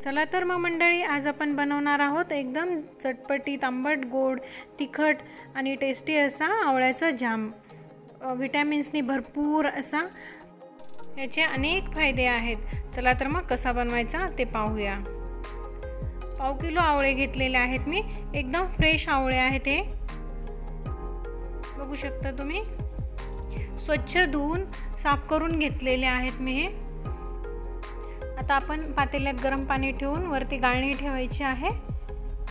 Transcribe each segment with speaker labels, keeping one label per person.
Speaker 1: चला तर मग मंडळी, आज आपण बनवणार आहोत एकदम चटपटीत आंबट गोड तिखट आणि टेस्टी असा आवळ्याचा जाम। विटॅमिन्सनी भरपूर असा, याचे अनेक फायदे आहेत। चला तर मग कसा बनवायचा ते पाहूया। पाव किलो आवळे घेतलेले आहेत मी, एकदम फ्रेश आवळे आहेत हे, बघू शकता तुम्ही। स्वच्छ धुवून साफ करून घेतलेले आहेत मी हे। आता आपण पातेल्यात गरम पाणी ठेवून वरती गाळणी ठेवायची आहे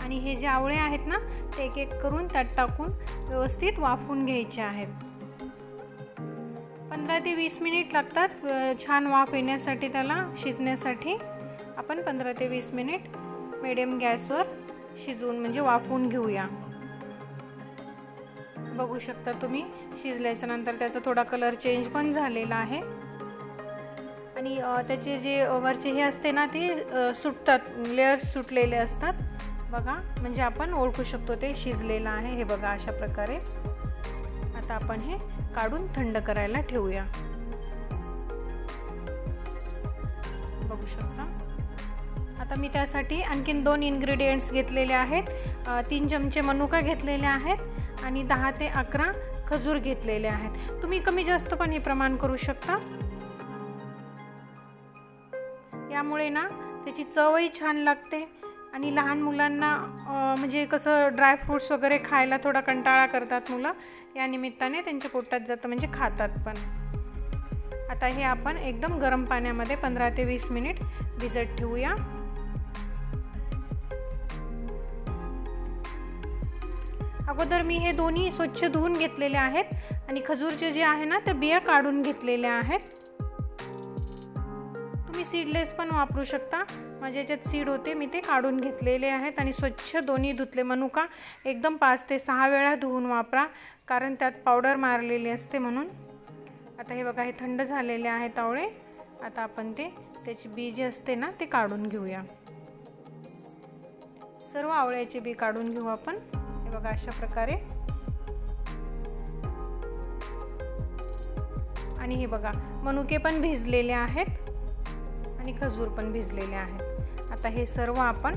Speaker 1: आणि हे जे आवळे आहेत ना ते एक एक करून त्यात टाकून व्यवस्थित वाफवून घ्यायचे आहेत। 15 ते 20 मिनिट लागतात छान वाफ येण्यासाठी, त्याला शिजण्यासाठी। आपण 15 ते 20 मिनिट मीडियम गॅसवर शिजवून म्हणजे वाफवून घेऊया। बघू शकता तुम्ही, शिजल्याच्या नंतर त्याचा थोडा कलर चेंज पण झालेला आहे आणि त्याचे जे वरचे हे असते ना ते सुटतात, लेयर्स सुटलेले असतात बघा, म्हणजे आपण ओळखू शकतो ते शिजलेलं आहे। हे बघा अशा प्रकारे। आता आपण हे काढून थंड करायला ठेवूया। बघू शकता। आता मी त्यासाठी आणखीन 2 इन्ग्रेडियंट्स घेतलेले आहेत। 3 चमचे मनुका घेतलेले आहेत आणि 10 ते 11 खजूर घेतलेले आहेत। तुम्ही कमी जास्त पण हे प्रमाण करू शकता। यामुळे ना त्याची चवही छान लागते आणि लहान मुलांना म्हणजे कसं ड्राय फ्रूट्स वगैरे खायला थोडा कंटाळा करतात मुलं, या निमित्ताने त्यांच्या पोटात जातं, म्हणजे खातात पण। आता हे आपण एकदम गरम पाण्यामध्ये 15 ते 20 मिनिट भिजत ठेवूया। अगोदर मी हे दोन्ही स्वच्छ धुवून घेतलेले आहेत आणि खजूरचे जे आहे ना ते बिया काढून घेतलेल्या आहेत। तुम्ही सीडलेस पण वापरू शकता, माझ्या याच्यात सीड होते, मी ते काढून घेतलेले आहेत आणि स्वच्छ दोन्ही धुतले। मनुका एकदम 5 ते 6 वेळा धुवून वापरा, कारण त्यात पावडर मारलेली असते म्हणून। आता हे बघा, हे थंड झालेले आहेत आवळे। आता आपण त्याची बी जी असते ना ते काढून घेऊया। सर्व आवळ्याचे बी काढून घेऊ आपण। हे बघा अशा प्रकारे। आणि हे बघा, मनुके पण भिजलेले आहेत आणि खजूर पण भिजलेले आहेत। आता हे सर्व आपण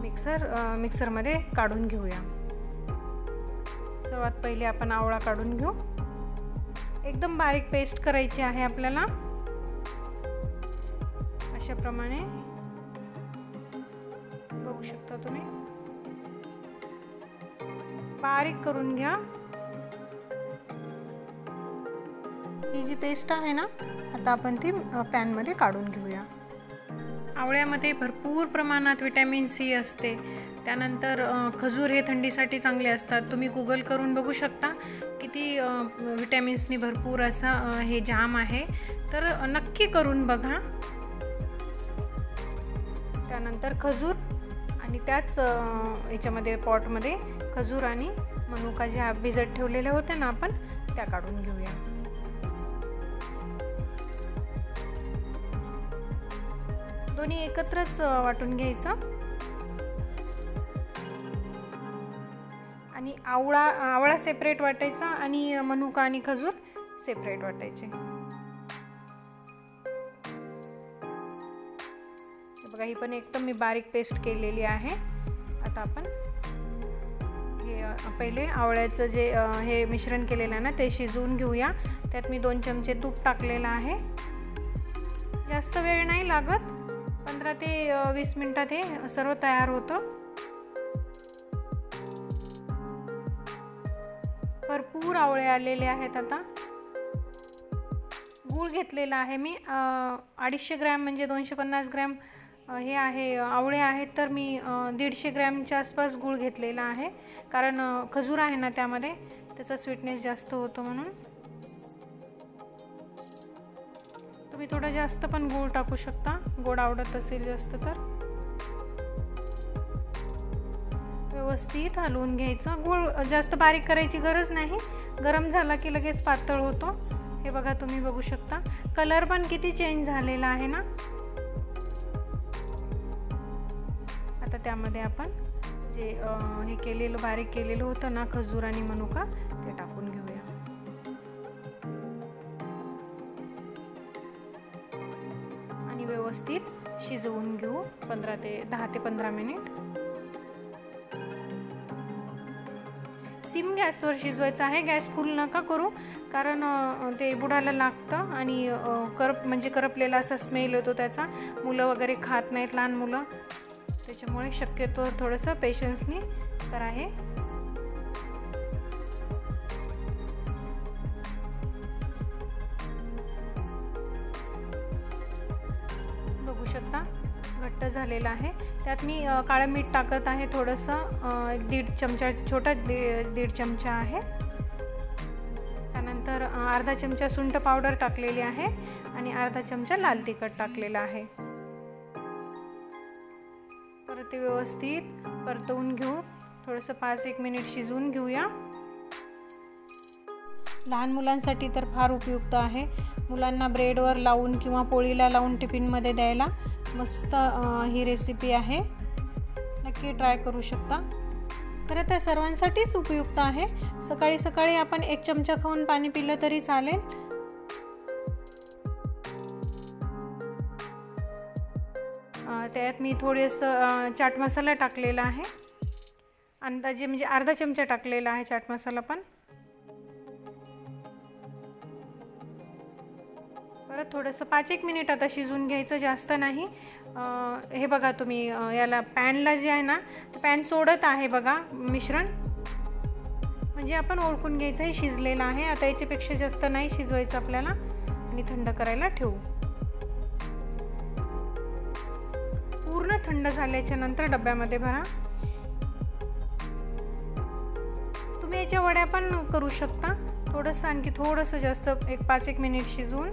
Speaker 1: मिक्सरमध्ये काढून घेऊया। सर्वात पहिले आपण आवळा काढून घेऊ। एकदम बारीक पेस्ट करायची आहे आपल्याला, अशा प्रमाणे बघू शकता तुम्ही, बारीक करून घ्या। ही जी पेस्ट आहे ना, आता आपण ती पॅनमध्ये काढून घेऊया। आवळ्यामध्ये भरपूर प्रमाणात विटॅमिन सी असते। त्यानंतर खजूर हे थंडीसाठी चांगले असतात। तुम्ही गूगल करून बघू शकता किती विटॅमिन्सनी भरपूर असा हे जाम आहे, तर नक्की करून बघा। त्यानंतर खजूर आणि त्याच याच्यामध्ये पॉटमध्ये खजूर आणि मनुका ज्या भिजत ठेवलेल्या होत्या ना आपण, त्या काढून घेऊया। दोन्ही एकत्रच वाटून घ्यायचं आणि आवळा सेपरेट वाटायचा आणि मनुका आणि खजूर सेपरेट वाटायचे। बघा, ही पण एकदम मी बारीक पेस्ट केलेली आहे। आता आपण हे पहिले आवळ्याचं जे हे मिश्रण केलेलं आहे ना ते शिजवून घेऊया। त्यात मी 2 चमचे तूप टाकलेलं आहे। जास्त वेळ नाही लागत, 15 ते 20 मिनिटात हे सर्व तयार होतं। भरपूर आवळे आलेले आहेत। आता गूळ घेतलेला आहे मी 250 ग्रॅम, म्हणजे 250 ग्रॅम हे आहे आवळे आहेत, तर मी 150 ग्रॅमच्या आसपास गूळ घेतलेला आहे, कारण खजूर आहे ना त्यामध्ये, त्याचा स्वीटनेस जास्त होतो म्हणून। तुम्ही थोडा जास्त पण गूळ टाकू शकता, गोड आवडत असेल जास्त तर। व्यवस्थित हलवून घ्यायचं। गूळ जास्त बारीक करायची गरज नाही, गरम झाला की लगेच पातळ होतो। हे बघा, तुम्ही बघू शकता कलर पण किती चेंज झालेला आहे ना। आता त्यामध्ये आपण जे हे केलेलं बारीक केलेलं होतं ना खजूर आणि मनुका, ते टाकून घेऊया। व्यवस्थित शिजवून घेऊ 10 ते 15 मिनिट. सिम गॅसवर शिजवायचं आहे, गॅस फुल नका करू, कारण ते बुडाला लागतं आणि करपलेला असा स्मेल येतो त्याचा. मुलं वगैरे खात नाहीत, लहान मुलं, त्याच्यामुळे शक्यतो थोडंसं पेशन्सनी करा हे. बघू शकता घट्ट झालेलं आहे. त्यात मी काळं मीठ टाकत आहे थोडंसं, 1.5 चमचा, छोटा 1.5 चमचा आहे. त्यानंतर अर्धा चमचा सुंठ पावडर टाकलेली आहे आणि अर्धा चमचा लाल तिखट टाकलेला आहे. परत ते व्यवस्थित परतवून घेऊ, थोडंसं 5-1 मिनिट शिजवून घेऊया. लहान मुलांसाठी तर फार उपयुक्त आहे. मुलांना ब्रेडवर लावून किंवा पोळीला लावून टिफिनमध्ये द्यायला मस्त ही रेसिपी आहे. नक्की ट्राय करू शकता. खरं तर सर्वांसाठीच उपयुक्त आहे. सकाळी सकाळी आपण 1 चमचा खाऊन पाणी पिलं तरी चालेल. त्यात मी थोडंसं चाट मसाला टाकलेला आहे, अंदाजे म्हणजे अर्धा चमचा टाकलेला आहे चाट मसाला पण. परत थोडंसं 5-1 मिनिट आता शिजवून घ्यायचं, जास्त नाही. हे बघा तुम्ही याला पॅनला जे आहे ना, पॅन सोडत आहे बघा मिश्रण, म्हणजे आपण ओळखून घ्यायचं हे शिजलेलं आहे. आता याच्यापेक्षा जास्त नाही शिजवायचं आपल्याला आणि थंड करायला ठेवू. पूर्ण थंड झाल्याच्या नंतर डब्यामध्ये भरा. तुम्ही याच्या वड्या पण करू शकता, थोडंसं आणखी थोडंसं जास्त 5-1 मिनिट शिजवून.